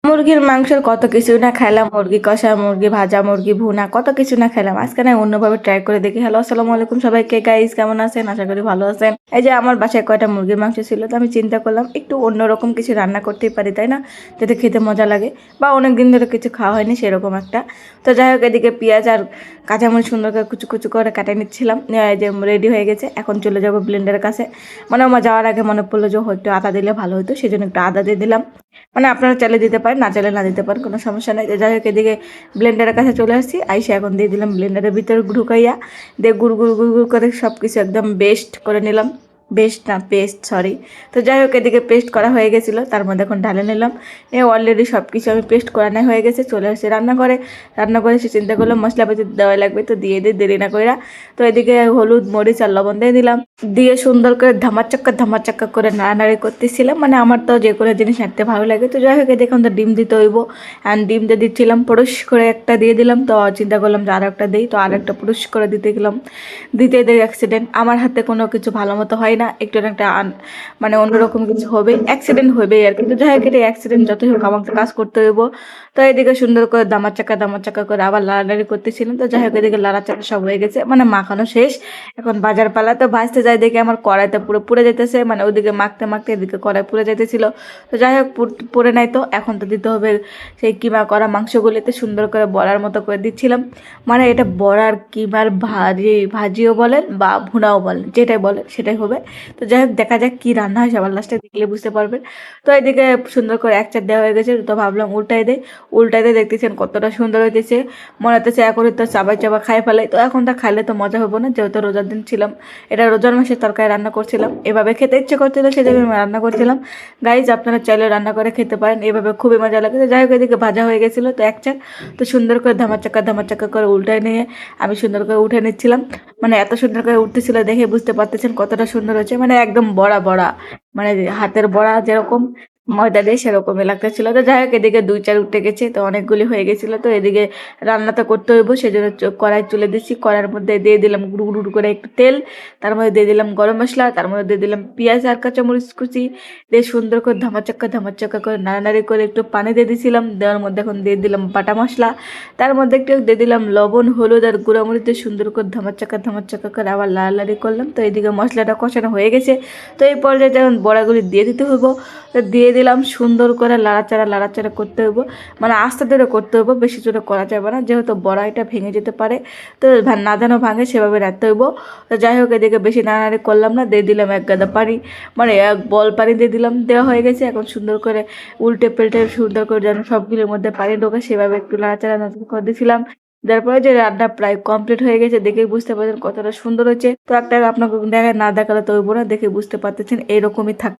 মুরগির মাংসের কত কিছু না খেলাম, মুরগি কষা, মুরগি ভাজা, মুরগি ভুনা, কত কিছু না খেলাম। আজকে না অন্যভাবে ট্রাই করে দেখি। হ্যালো, আসসালামু আলাইকুম সবাইকে। গাইস কেমন আছেন? আশা করি ভালো আছেন। এই যে আমার বাসায় কয়টা মুরগির মাংস ছিল, তো আমি চিন্তা করলাম একটু অন্যরকম কিছু রান্না করতেই পারি, তাই না? যাতে খেতে মজা লাগে, বা অনেক দিন ধরে কিছু খাওয়া হয়নি সেরকম একটা। তো যাই হোক, এদিকে পেঁয়াজ আর কাঁচামরিচ সুন্দর করে কুচু কুচু করে কাটে নিচ্ছিলাম। এই যে রেডি হয়ে গেছে, এখন চলে যাবো ব্লেন্ডারের কাছে। মানে আমার যাওয়ার আগে মনে পড়লো যে একটু আদা দিলে ভালো হতো, সেজন্য একটু আদা দিয়ে দিলাম। মানে আপনারা চাইলে দিতে পারেন, না চাইলে না দিতে পারেন, কোনো সমস্যা নেই। তো যাই হোক, এদিকে ব্লেন্ডারের কাছে চলে আসছি, আইসে এখন দিয়ে দিলাম ব্লেন্ডারের ভিতরে ঢুকাইয়া, দিয়ে গুড় গুড় গুড় গুড় করে সব কিছু একদম বেস্ট করে নিলাম। বেস্ট না, পেস্ট, সরি। তো যাই হোক, এদিকে পেস্ট করা হয়ে গেছিলো, তার মধ্যে এখন ঢালে নিলাম। অলরেডি সব কিছু আমি পেস্ট করানো হয়ে গেছে, চলে আসছে রান্না করে সে চিন্তা করলাম মশলাপাতি দেওয়া লাগবে, তো দিয়ে দিই দেরি না কইরা। তো এদিকে হলুদ, মরিচ আর লবণ দিয়ে দিলাম, দিয়ে সুন্দর করে ধামাচাক্কা করে নাড়ানাড়ি করতেছিলাম। মানে আমার তো যে কোনো জিনিস নাড়তে ভালো লাগে। তো যাই হোক, দেখুন তো ডিম দিতে হইব, অ্যান্ড ডিম দিয়ে দিচ্ছিলাম, পুরুষ করে একটা দিয়ে দিলাম। তো চিন্তা করলাম যে আরও একটা দিই, তো আর একটা পুরুষ করে দিতে গেলাম। দিতে দেয় অ্যাক্সিডেন্ট, আমার হাতে কোনো কিছু ভালো মতো হয় না, একটু না একটা মানে অন্যরকম কিছু হবে, অ্যাক্সিডেন্ট হবেই আর কি। তো যাই হোক, এটা অ্যাক্সিডেন্ট যতই হোক আমাকে কাজ করতে হইব। তো এদিকে সুন্দর করে দামাচাক্কা করে আবার লাড়ালাড়ি করতেছিলাম। তো যাই হোক, এদিকে লাড়াচাড়া সব হয়ে গেছে, মানে মাখানো শেষ। এখন বাজার পালা, তো ভাজতে যাই দেখে আমার কড়াইতে পুরো পুড়ে যেতেছে, মানে ওদিকে মাখতে মাখতে এদিকে কড়াই পুড়ে যেতেছিল। তো যাই হোক, পুড়ে নাই, তো এখন তো দিতে হবে সেই কিমা করা মাংসগুলিতে সুন্দর করে বড়ার মতো করে দিচ্ছিলাম। মানে এটা বড়ার কিমার ভাজিও বলেন বা ভুনাও বলেন, যেটাই বলেন সেটাই হবে। তো যাই হোক, দেখা যাক কি রান্না হয়, সবার লাস্টে দেখলে বুঝতে পারবেন। তো এদিকে সুন্দর করে এক চার দেওয়া হয়ে গেছে, তো ভাবলাম উল্টাই দেয় দেখতেছেন কতটা সুন্দর হইতেছে। মনে হতেছে এখন তো চাবাই চাবা খাই ফেলে। তো এখন তা খাইলে তো মজা হবো না, যেহেতু রোজার দিন ছিলাম, এটা রোজার মাসের তরকারি রান্না করছিলাম, এভাবে খেতে ইচ্ছে করছিল সেজন্য আমি রান্না করছিলাম। গাইজ, আপনারা চাইলে রান্না করে খেতে পারেন, এভাবে খুবই মজা লাগে। তো যাই হোক, এদিকে ভাজা হয়ে গেছিলো, তো এক চার তো সুন্দর করে ধামাচাক্কা করে উল্টায় নিয়ে আমি সুন্দর করে উঠে নিচ্ছিলাম। মানে এত সুন্দর করে উঠতেছিল, দেখে বুঝতে পারতেছেন কতটা সুন্দর হচ্ছে, মানে একদম বড়া বড়া, মানে হাতের বড়া যেরকম ময়দা দিয়ে সেরকমই লাগতেছিল। তো যাই হোক, এদিকে দুই চার উঠে গেছে, তো অনেকগুলি হয়ে গেছিলো। তো এদিকে রান্না তো করতে হইব, সেজন্য কড়াই তুলে দিচ্ছি, কড়াইয়ের মধ্যে দিয়ে দিলাম গুঁড়ো গুঁড়ো করে একটু তেল, তার মধ্যে দিয়ে দিলাম গরম মশলা, তার মধ্যে দিয়ে দিলাম পেঁয়াজ আর কাঁচামরিচ কুচি, দিয়ে সুন্দর করে ধামাচাক্কা করে নাড়ানাড়ি করে একটু পানি দিয়ে দিয়েছিলাম। দেওয়ার মধ্যে এখন দিয়ে দিলাম বাটা মশলা, তার মধ্যে একটু দিয়ে দিলাম লবণ, হলুদ আর গুঁড়ামরিচ দিয়ে সুন্দর করে ধামাচাক্কা করে আবার লাড়ালাড়ি করলাম। তো এইদিকে মশলাটা কষানো হয়ে গেছে। তো এই পর্যায়ে যখন বড়াগুলি দিয়ে দিতে হইব, তো দিয়ে দিলাম, সুন্দর করে লাড়াচাড়া করতে হইব, মানে আস্তে ধরে করতে হইব, বেশি জোরে করা যাবে না, যেহেতু বড়া এটা ভেঙে যেতে পারে। তো না যেন ভাঙে সেভাবে রাখতে হইব। তো যাই হোক, এদিকে বেশি নাড়ানাড়ি করলাম না, দিয়ে দিলাম এক গাদা পানি, মানে এক বল পানি দিয়ে দিলাম, দেওয়া হয়ে গেছে। এখন সুন্দর করে উল্টে পাল্টে সুন্দর করে যেন সবগুলোর মধ্যে পানি ঢোকে সেভাবে একটু নাড়াচাড়া করে দিয়েছিলাম। তারপরে যে রান্না প্রায় কমপ্লিট হয়ে গেছে, দেখে বুঝতে পারছেন কতটা সুন্দর হয়েছে। তো একটা আপনাকে দেখা না দেখালে তো হইব না, দেখে বুঝতে পারতেছেন এরকমই থাক।